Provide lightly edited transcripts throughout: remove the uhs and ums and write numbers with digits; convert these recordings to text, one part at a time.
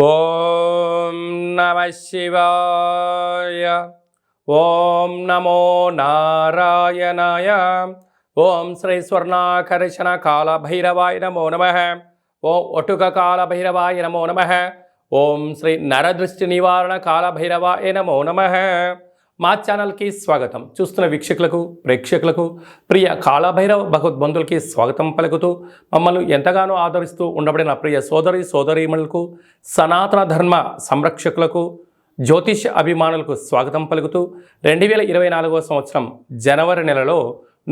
ఓం నమ శివాయ. ఓం నమో నారాయణాయ. ఓం శ్రీ స్వర్ణాకర్షణ కాల భైరవాయ నమో నమ. ఓం ఒటుక కాల భైరవాయ నమో నమ. ఓం శ్రీ నరదృష్టి నివారణ కాల భైరవాయ నమో నమ. మా ఛానల్కి స్వాగతం. చూస్తున్న వీక్షకులకు ప్రేక్షకులకు ప్రియ కాళభైరవ భగవద్బంధులకి స్వాగతం పలుకుతూ మమ్మల్ని ఎంతగానో ఆదరిస్తూ ఉండబడిన ప్రియ సోదరీమణులకు సనాతన ధర్మ సంరక్షకులకు జ్యోతిష అభిమానులకు స్వాగతం పలుకుతూ 2024వ సంవత్సరం జనవరి నెలలో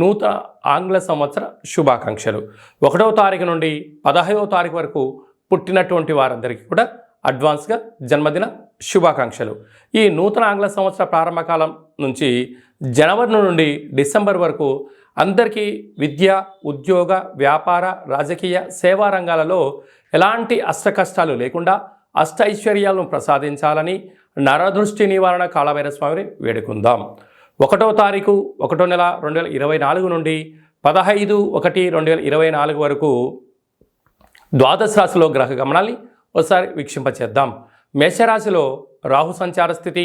నూతన ఆంగ్ల సంవత్సర శుభాకాంక్షలు. 1వ తారీఖు నుండి 15వ తారీఖు వరకు పుట్టినటువంటి వారందరికీ కూడా అడ్వాన్స్గా జన్మదిన శుభాకాంక్షలు. ఈ నూతన ఆంగ్ల సంవత్సర ప్రారంభకాలం నుంచి జనవరి నుండి డిసెంబర్ వరకు అందరికీ విద్య, ఉద్యోగ, వ్యాపార, రాజకీయ, సేవా రంగాలలో ఎలాంటి అష్టకష్టాలు లేకుండా అష్టైశ్వర్యాలను ప్రసాదించాలని నరదృష్టి నివారణ కాళభైరవ స్వామిని వేడుకుందాం. 1వ తారీఖు 1వ నెల 2024 నుండి 15/1/2024 వరకు ద్వాదశ రాశిలో గ్రహ గమనాల్ని ఒకసారి వీక్షింపచేద్దాం. మేషరాశిలో రాహు సంచార స్థితి,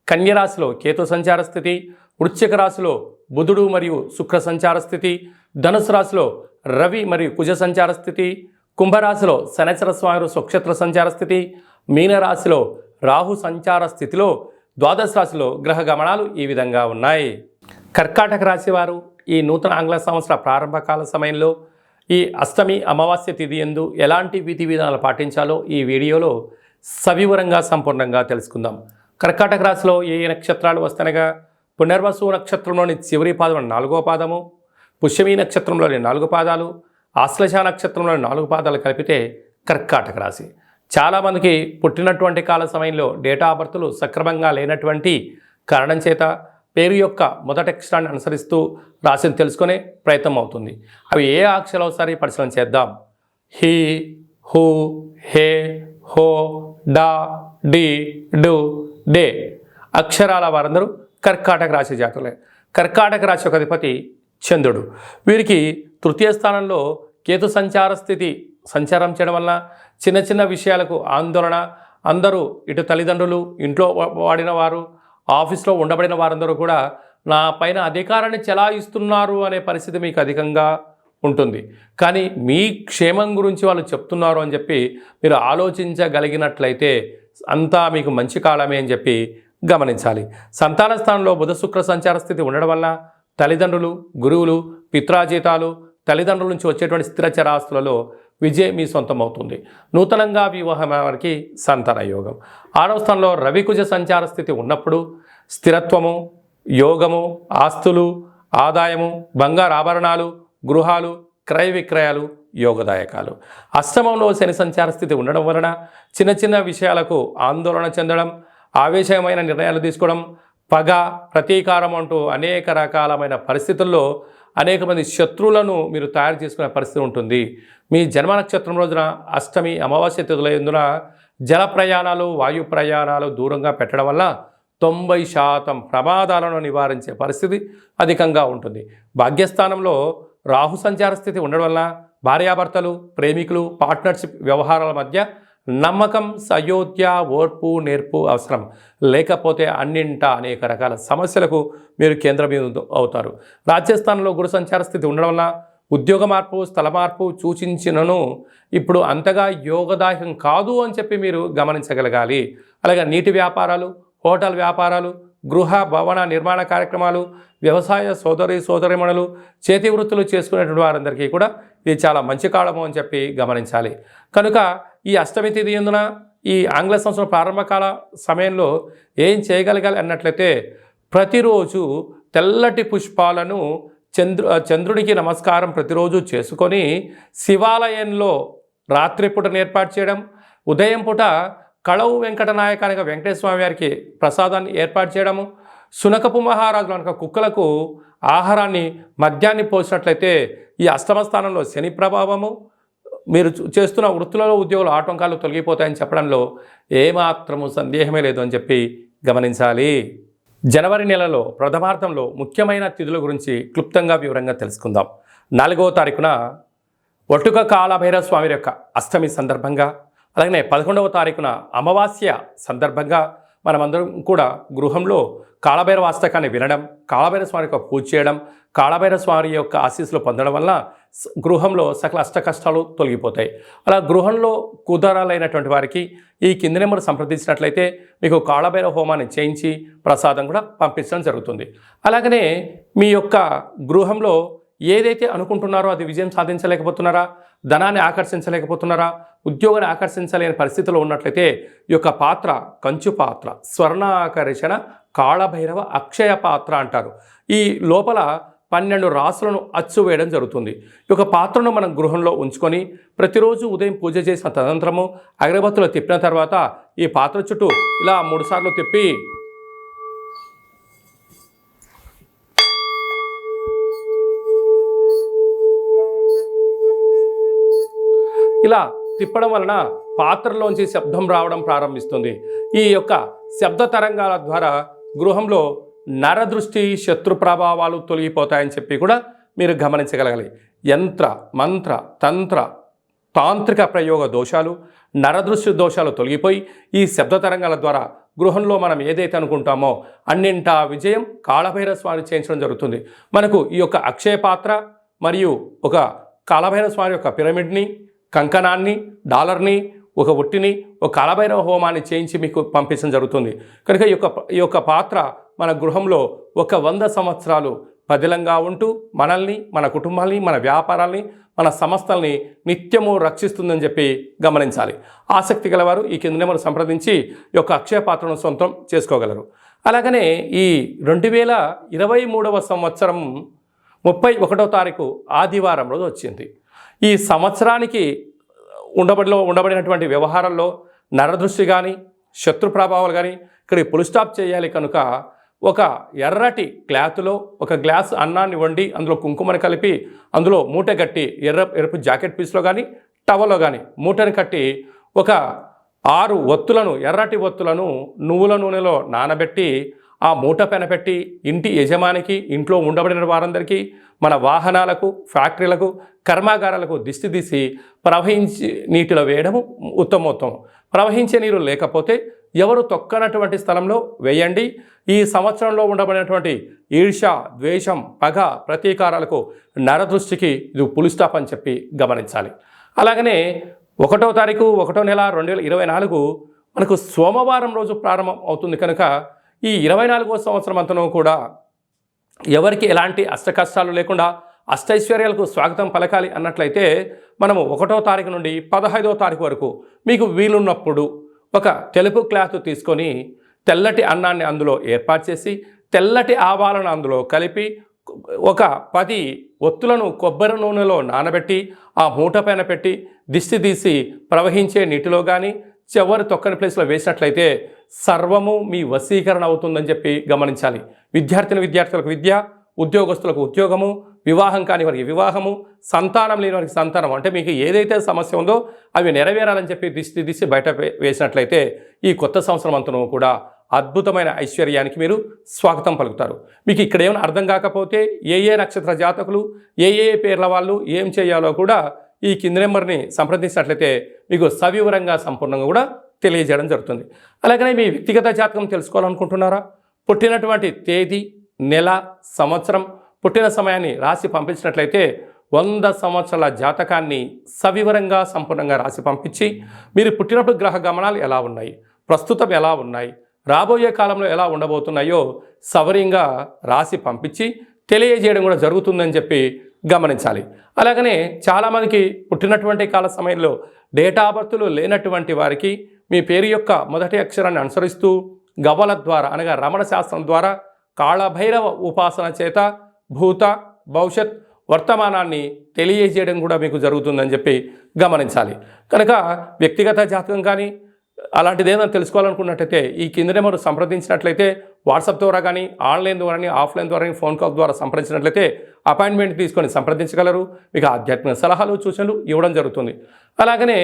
కన్యరాశిలో కేతు సంచార స్థితి, వృశ్చిక రాశిలో బుధుడు మరియు శుక్ర సంచార స్థితి, ధనుసు రాశిలో రవి మరియు కుజ సంచార స్థితి, కుంభరాశిలో శనైశ్వర స్వామి స్వక్షేత్ర సంచార స్థితి, మీనరాశిలో రాహు సంచార స్థితిలో ద్వాదశ రాశిలో గ్రహ గమనాలు ఈ విధంగా ఉన్నాయి. కర్కాటక రాశి వారు ఈ నూతన ఆంగ్ల సంవత్సర ప్రారంభకాల సమయంలో ఈ అష్టమి అమావాస్య తిథి యందు ఎలాంటి విధి విధానాలు పాటించాలో ఈ వీడియోలో సవివరంగా సంపూర్ణంగా తెలుసుకుందాం. కర్కాటక రాశిలో ఏ నక్షత్రాలు వస్తనగా పునర్వసు నక్షత్రంలోని చివరి పాదం 4వ పాదము, పుష్యమీ నక్షత్రంలోని 4 పాదాలు, ఆశ్లేష నక్షత్రంలోని 4 పాదాలు కలిపితే కర్కాటక రాశి. చాలామందికి పుట్టినటువంటి కాల సమయంలో డేటా ఆఫ్ బర్త్లు సక్రమంగా లేనటువంటి కారణం చేత పేరు యొక్క మొదటి అక్షరాన్ని అనుసరిస్తూ రాశిని తెలుసుకునే ప్రయత్నం అవుతుంది. అవి ఏ అక్షరాలు ఒకసారి పరిశీలన చేద్దాం. హి, హు, హే, హో, డా, డి, డు, డే అక్షరాల వారందరూ కర్కాటక రాశి జాతకులే. కర్కాటక రాశి యొక్క అధిపతి చంద్రుడు. వీరికి తృతీయ స్థానంలో కేతు సంచార స్థితి సంచారం చేయడం వల్ల చిన్న చిన్న విషయాలకు ఆందోళన, అందరూ ఇటు తల్లిదండ్రులు, ఇంట్లో వాడిన వారు, ఆఫీస్లో ఉండబడిన వారందరూ కూడా నా పైన అధికారాన్ని చెలాయిస్తున్నారు అనే పరిస్థితి మీకు అధికంగా ఉంటుంది. కానీ మీ క్షేమం గురించి వాళ్ళు చెప్తున్నారు అని చెప్పి మీరు ఆలోచించగలిగినట్లయితే అంతా మీకు మంచి కాలమే అని చెప్పి గమనించాలి. సంతాన స్థానంలో బుధ శుక్ర సంచార స్థితి ఉండడం వల్ల తల్లిదండ్రులు, గురువులు, పిత్రాజీతాలు, తల్లిదండ్రుల నుంచి వచ్చేటువంటి స్థిర చరాస్తులలో విజయం మీ సొంతం అవుతుంది. నూతనంగా వివాహం వారికి సంతాన యోగం. 6వ స్థానంలో రవికుజ సంచార స్థితి ఉన్నప్పుడు స్థిరత్వము, యోగము, ఆస్తులు, ఆదాయము, బంగారు ఆభరణాలు, గృహాలు, క్రయ విక్రయాలు యోగదాయకాలు. అష్టమంలో శని సంచార స్థితి ఉండడం వలన చిన్న చిన్న విషయాలకు ఆందోళన చెందడం, ఆవేశమైన నిర్ణయాలు తీసుకోవడం, పగ, ప్రతీకారం అంటూ అనేక రకాలమైన పరిస్థితుల్లో అనేక మంది శత్రువులను మీరు తయారు చేసుకునే పరిస్థితి ఉంటుంది. మీ జన్మ నక్షత్రం రోజున అష్టమి అమావాస్య తిథులందున జల ప్రయాణాలు, వాయు ప్రయాణాలు దూరంగా పెట్టడం వల్ల 90% ప్రమాదాలను నివారించే పరిస్థితి అధికంగా ఉంటుంది. భాగ్యస్థానంలో రాహు సంచార స్థితి ఉండడం వల్ల భార్యాభర్తలు, ప్రేమికులు, పార్ట్నర్షిప్ వ్యవహారాల మధ్య నమ్మకం, సయోధ్య, ఓర్పు, నేర్పు అవసరం. లేకపోతే అన్నింటా అనేక రకాల సమస్యలకు మీరు కేంద్రబిందు అవుతారు. రాజ్యస్థానంలో గురు సంచార స్థితి ఉండడం వల్ల ఉద్యోగ మార్పు, స్థల మార్పు సూచించినను ఇప్పుడు అంతగా యోగదాయకం కాదు అని చెప్పి మీరు గమనించగలగాలి. అలాగే నీటి వ్యాపారాలు, హోటల్ వ్యాపారాలు, గృహ భవన నిర్మాణ కార్యక్రమాలు, వ్యవసాయ సోదరీమణులు, చేతి వృత్తులు చేసుకునేటువంటి వారందరికీ కూడా ఇది చాలా మంచి కాలము అని చెప్పి గమనించాలి. కనుక ఈ అష్టమి తిథి యందున ఈ ఆంగ్ల సంవత్సరం ప్రారంభకాల సమయంలో ఏం చేయగలగాలి అన్నట్లయితే ప్రతిరోజు తెల్లటి పుష్పాలను చంద్రుడికి నమస్కారం ప్రతిరోజు చేసుకొని శివాలయంలో రాత్రిపూట ఏర్పాటు చేయడం, ఉదయం పూట కళవు వెంకటనాయకానిగా వెంకటేశ్వర స్వామి వారికి ప్రసాదాన్ని ఏర్పాటు చేయడము, శునకపు మహారాజులు అనక కుక్కలకు ఆహారాన్ని మద్యాన్ని పోసినట్లయితే ఈ అష్టమ స్థానంలో శని ప్రభావము, మీరు చేస్తున్న వృత్తులలో ఉద్యోగులు ఆటంకాలు తొలగిపోతాయని చెప్పడంలో ఏమాత్రము సందేహమే లేదు అని చెప్పి గమనించాలి. జనవరి నెలలో ప్రథమార్థంలో ముఖ్యమైన తిథుల గురించి క్లుప్తంగా వివరంగా తెలుసుకుందాం. 4వ తారీఖున ఒటుక కాళభైరవ స్వామి యొక్క అష్టమి సందర్భంగా అలాగనే 11వ తారీఖున అమావాస్య సందర్భంగా మనమందరం కూడా గృహంలో కాళభైరవ అష్టకాన్ని వినడం, కాళభైరవ స్వామి యొక్క పూజ చేయడం, కాళభైరవ స్వామి యొక్క ఆశీస్సులు పొందడం వల్ల గృహంలో సకల అష్ట కష్టాలు తొలగిపోతాయి. అలా గృహంలో కుదరాలైనటువంటి వారికి ఈ కింది నెంబర్ సంప్రదించినట్లయితే మీకు కాళభైరవ హోమాన్ని చేయించి ప్రసాదం కూడా పంపించడం జరుగుతుంది. అలాగనే మీ యొక్క గృహంలో ఏదైతే అనుకుంటున్నారో అది విజయం సాధించలేకపోతున్నారా, ధనాన్ని ఆకర్షించలేకపోతున్నారా, ఉద్యోగాన్ని ఆకర్షించలేని పరిస్థితిలో ఉన్నట్లయితే ఈ యొక్క పాత్ర కంచు పాత్ర, స్వర్ణ ఆకర్షణ కాళభైరవ అక్షయ పాత్ర అంటారు. ఈ లోపల 12 రాసులను అచ్చు వేయడం జరుగుతుంది. ఈ యొక్క పాత్రను మనం గృహంలో ఉంచుకొని ప్రతిరోజు ఉదయం పూజ చేసిన తదనంతరము అగరబత్తులు తిప్పిన తర్వాత ఈ పాత్ర చుట్టూ ఇలా 3 సార్లు తిప్పి ఇలా తిప్పడం వలన పాత్రలోంచి శబ్దం రావడం ప్రారంభిస్తుంది. ఈ యొక్క శబ్ద తరంగాల ద్వారా గృహంలో నరదృష్టి, శత్రు ప్రభావాలు తొలగిపోతాయని చెప్పి కూడా మీరు గమనించగలగాలి. యంత్ర, మంత్ర, తంత్ర, తాంత్రిక ప్రయోగ దోషాలు, నరదృష్టి దోషాలు తొలగిపోయి ఈ శబ్ద తరంగాల ద్వారా గృహంలో మనం ఏదైతే అనుకుంటామో అన్నింటా విజయం కాళభైరవ స్వామి చేయించడం జరుగుతుంది. మనకు ఈ యొక్క అక్షయ పాత్ర మరియు ఒక కాళభైరవ స్వామి యొక్క పిరమిడ్ని, కంకణాన్ని, డాలర్ని, ఒక ఒట్టిని, ఒక కాళభైరవ హోమాన్ని చేయించి మీకు పంపించడం జరుగుతుంది. కనుక ఈ యొక్క పాత్ర మన గృహంలో 100 సంవత్సరాలు పదిలంగా ఉంటూ మనల్ని, మన కుటుంబాల్ని, మన వ్యాపారాల్ని, మన సంస్థల్ని నిత్యము రక్షిస్తుందని చెప్పి గమనించాలి. ఆసక్తి గలవారు ఈ కింద నెంబర్ సంప్రదించి ఈ యొక్క అక్షయ పాత్రను సొంతం చేసుకోగలరు. అలాగనే ఈ 2023వ సంవత్సరం 31వ తారీఖు ఆదివారం రోజు వచ్చింది. ఈ సంవత్సరానికి ఉండబడినటువంటి వ్యవహారాల్లో నరదృష్టి కానీ, శత్రు ప్రభావాలు కానీ ఇక్కడికి పుల్ స్టాప్ చేయాలి. కనుక ఒక ఎర్రటి క్లాత్లో ఒక గ్లాస్ అన్నాన్ని వండి అందులో కుంకుమని కలిపి అందులో మూట కట్టి ఎరుపు జాకెట్ పీస్లో కానీ టవల్లో కానీ మూటని కట్టి ఒక 6 ఒత్తులను, ఎర్రటి ఒత్తులను నువ్వుల నూనెలో నానబెట్టి ఆ మూట పైన పెట్టి ఇంటి యజమానికి, ఇంట్లో ఉండబడిన వారందరికీ, మన వాహనాలకు, ఫ్యాక్టరీలకు, కర్మాగారాలకు దిష్టి తీసి ప్రవహించి నీటిలో వేయడము ఉత్తమోత్తమం. ప్రవహించే నీరు లేకపోతే ఎవరు తొక్కనటువంటి స్థలంలో వేయండి. ఈ సంవత్సరంలో ఉండబడినటువంటి ఈర్ష, ద్వేషం, పగ, ప్రతీకారాలకు, నరదృష్టికి ఇది పులి స్టాప్ అని చెప్పి గమనించాలి. అలాగనే 1వ తారీఖు 1వ నెల 2024 మనకు సోమవారం రోజు ప్రారంభం అవుతుంది. కనుక ఈ 24వ సంవత్సరం అంతనూ కూడా ఎవరికి ఎలాంటి అష్టకష్టాలు లేకుండా అష్టైశ్వర్యాలకు స్వాగతం పలకాలి అన్నట్లయితే మనము 1వ తారీఖు నుండి 15వ తారీఖు వరకు మీకు వీలున్నప్పుడు ఒక తెలుపు క్లాత్ తీసుకొని తెల్లటి అన్నాన్ని అందులో ఏర్పాటు చేసి తెల్లటి ఆవాలను అందులో కలిపి ఒక 10 ఒత్తులను కొబ్బరి నూనెలో నానబెట్టి ఆ మూట పైన పెట్టి దిష్టి తీసి ప్రవహించే నీటిలో కానీ చివరి తొక్కని ప్లేస్లో వేసినట్లయితే సర్వము మీ వశీకరణ అవుతుందని చెప్పి గమనించాలి. విద్యార్థులకు విద్య, ఉద్యోగస్తులకు ఉద్యోగము, వివాహం కాని వారికి వివాహము, సంతానం లేని వారికి సంతానం, అంటే మీకు ఏదైతే సమస్య ఉందో అవి నెరవేరాలని చెప్పి దిష్టి తీసి బయట వేసినట్లయితే ఈ కొత్త సంవత్సరం అంతను కూడా అద్భుతమైన ఐశ్వర్యానికి మీరు స్వాగతం పలుకుతారు. మీకు ఇక్కడ ఏమైనా అర్థం కాకపోతే ఏ నక్షత్ర జాతకులు, ఏ పేర్ల వాళ్ళు ఏం చేయాలో కూడా ఈ కింది నెంబర్ని సంప్రదించినట్లయితే మీకు సవివరంగా సంపూర్ణంగా కూడా తెలియజేయడం జరుగుతుంది. అలాగనే మీ వ్యక్తిగత జాతకం తెలుసుకోవాలనుకుంటున్నారా? పుట్టినటువంటి తేదీ, నెల, సంవత్సరం, పుట్టిన సమయాన్ని రాసి పంపించినట్లయితే 100 సంవత్సరాల జాతకాన్ని సవివరంగా సంపూర్ణంగా రాసి పంపించి మీరు పుట్టినప్పుడు గ్రహ గమనాలు ఎలా ఉన్నాయి, ప్రస్తుతం ఎలా ఉన్నాయి, రాబోయే కాలంలో ఎలా ఉండబోతున్నాయో సవరంగా రాసి పంపించి తెలియజేయడం కూడా జరుగుతుందని చెప్పి గమనించాలి. అలాగనే చాలామందికి పుట్టినటువంటి కాల సమయంలో డేటా ఆఫ్ బర్త్లు లేనటువంటి వారికి మీ పేరు యొక్క మొదటి అక్షరాన్ని అనుసరిస్తూ గవ్వల ద్వారా అనగా రమణ శాస్త్రం ద్వారా కాళభైరవ ఉపాసన చేత భూత, భవిష్యత్, వర్తమానాన్ని తెలియజేయడం కూడా మీకు జరుగుతుందని చెప్పి గమనించాలి. కనుక వ్యక్తిగత జాతకం కానీ అలాంటిది ఏదైనా తెలుసుకోవాలనుకున్నట్టయితే ఈ కింది నెంబర్ సంప్రదించినట్లయితే వాట్సాప్ ద్వారా కానీ, ఆన్లైన్ ద్వారా కానీ, ఆఫ్లైన్ ద్వారా కానీ, ఫోన్ కాల్ ద్వారా సంప్రదించినట్లయితే అపాయింట్మెంట్ తీసుకొని సంప్రదించగలరు. మీకు ఆధ్యాత్మిక సలహాలు, సూచనలు ఇవ్వడం జరుగుతుంది. అలాగనే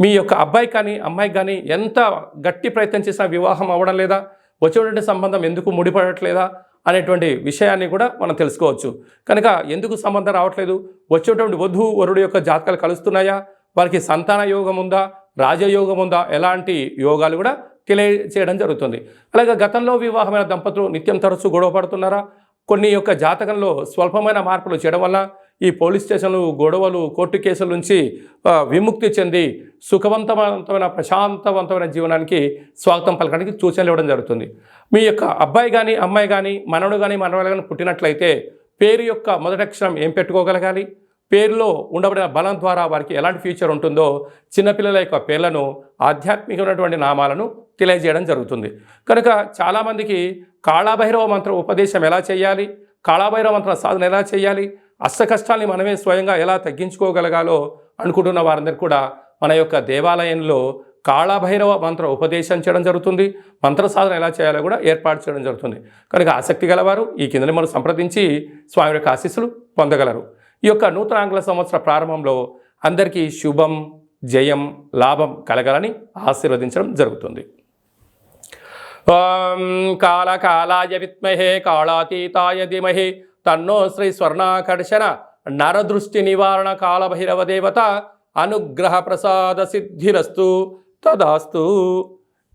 మీ యొక్క అబ్బాయికి కానీ అమ్మాయికి కానీ ఎంత గట్టి ప్రయత్నం చేసినా వివాహం అవ్వడం లేదా, వచ్చేటువంటి సంబంధం ఎందుకు ముడిపడట్లేదా అనేటువంటి విషయాన్ని కూడా మనం తెలుసుకోవచ్చు. కనుక ఎందుకు సంబంధం రావట్లేదు, వచ్చేటువంటి వధువు వరుడు యొక్క జాతకాలు కలుస్తున్నాయా, వారికి సంతాన యోగం ఉందా, రాజయోగం ఉందా, ఎలాంటి యోగాలు కూడా తెలియజేయడం జరుగుతుంది. అలాగే గతంలో వివాహమైన దంపతులు నిత్యం తరచూ గొడవ పడుతున్నారా? కొన్ని యొక్క జాతకంలో స్వల్పమైన మార్పులు చేయడం వల్ల ఈ పోలీస్ స్టేషన్లు, గొడవలు, కోర్టు కేసుల నుంచి విముక్తి చెంది సుఖవంతమైన ప్రశాంతవంతమైన జీవనానికి స్వాగతం పలకడానికి సూచనలు ఇవ్వడం జరుగుతుంది. మీ యొక్క అబ్బాయి కానీ, అమ్మాయి కానీ, మనవడు కానీ, మనవడు కానీ పుట్టినట్లయితే పేరు యొక్క మొదటి అక్షరం ఏం పెట్టుకోగలగాలి, పేరులో ఉండబడిన బలం ద్వారా వారికి ఎలాంటి ఫ్యూచర్ ఉంటుందో చిన్నపిల్లల యొక్క పేర్లను, ఆధ్యాత్మికమైనటువంటి నామాలను తెలియజేయడం జరుగుతుంది. కనుక చాలామందికి కాళభైరవ మంత్ర ఉపదేశం ఎలా చేయాలి, కాళభైరవ మంత్ర సాధన ఎలా చేయాలి, అష్ట కష్టాల్ని మనమే స్వయంగా ఎలా తగ్గించుకోగలగాలో అనుకుంటున్న వారందరికీ కూడా మన యొక్క దేవాలయంలో కాళభైరవ మంత్ర ఉపదేశం చేయడం జరుగుతుంది. మంత్ర సాధన ఎలా చేయాలో కూడా ఏర్పాటు చేయడం జరుగుతుంది. కనుక ఆసక్తి గలవారు ఈ కింద మనం సంప్రదించి స్వామి యొక్క ఆశీస్సులు పొందగలరు. ఈ యొక్క నూతన ఆంగ్ల సంవత్సర ప్రారంభంలో అందరికీ శుభం, జయం, లాభం కలగాలని ఆశీర్వదించడం జరుగుతుంది. ఓం కాళకాలాయ విద్మహే కాళాతీతాయ ధీమహి తన్నో శ్రీ స్వర్ణాకర్షణ నరదృష్టి నివారణ కాళభైరవ దేవత అనుగ్రహ ప్రసాద సిద్ధిరస్తు తదాస్తు.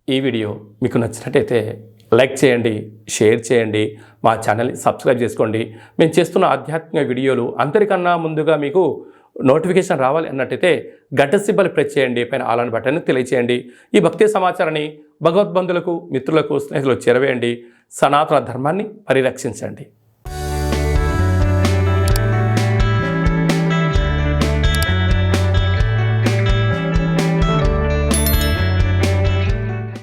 ఈ వీడియో మీకు నచ్చినట్టయితే లైక్ చేయండి, షేర్ చేయండి, మా ఛానల్ని సబ్స్క్రైబ్ చేసుకోండి. మేము చేస్తున్న ఆధ్యాత్మిక వీడియోలు అందరికన్నా ముందుగా మీకు నోటిఫికేషన్ రావాలి అన్నట్టయితే గంట సింబల్ ప్రెస్ చేయండి, పైన ఆల్ అని బటన్ని తెలియచేయండి. ఈ భక్తి సమాచారాన్ని భగవద్బంధులకు, మిత్రులకు, స్నేహితులకు చేరవేయండి. సనాతన ధర్మాన్ని పరిరక్షించండి.